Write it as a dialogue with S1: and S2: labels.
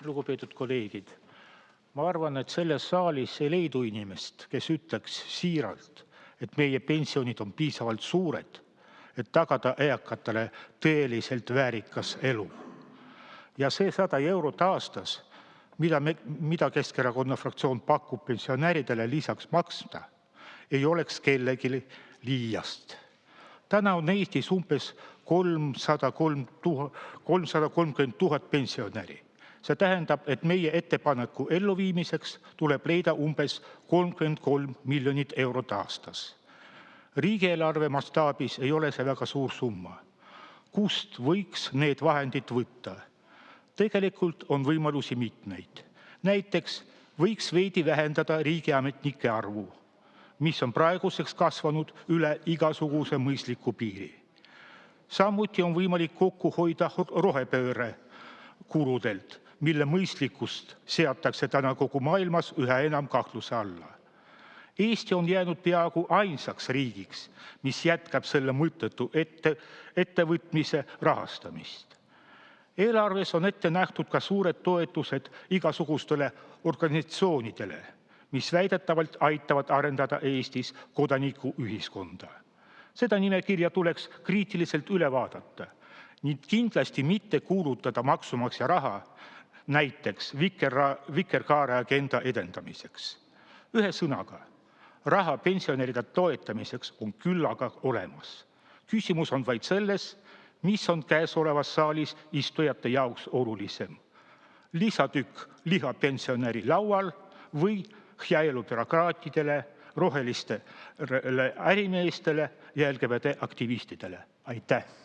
S1: Lugupeetud kolleegid! Ma arvan, et selles saalis ei leidu inimest, kes ütleks siiralt, et meie pensionid on piisavalt suured, et tagada eakatele tõeliselt väärikas elu. Ja see 100 eurot aastas, mida Keskerakonna fraktsioon pakub pensionäridele lisaks maksta, ei oleks kellelgi liiast. Täna on Eestis umbes 330 000 pensionäri. See tähendab, et meie ettepaneku elluviimiseks tuleb leida umbes 33 miljonit eurot aastas. Riigieelarve mastaabis ei ole see väga suur summa. Kust võiks need vahendid võtta? Tegelikult on võimalusi mitmeid. Näiteks võiks veidi vähendada riigiametnike arvu, mis on praeguseks kasvanud üle igasuguse mõistliku piiri. Samuti on võimalik kokku hoida rohepööre kuludelt, mille mõistlikkust seatakse täna kogu maailmas üha enam kahtluse alla. Eesti on jäänud peaaegu ainsaks riigiks, mis jätkab selle mõttetu ettevõtmise rahastamist. Eelarves on ette nähtud ka suured toetused igasugustele organisatsioonidele, mis väidetavalt aitavad arendada Eestis kodanikuühiskonda. Seda nimekirja tuleks kriitiliselt üle vaadata, ning kindlasti mitte kuulutada maksumaksja raha näiteks vikerkaare agenda edendamiseks. Ühesõnaga, raha pensionäride toetamiseks on küll aga olemas. Küsimus on vaid selles, mis on käesolevas saalis istujate jaoks olulisem. Lisatükk liha pensionäri laual või hea elu bürokraatidele, rohelistele ärimeestele ja LGBT aktivistidele. Aitäh!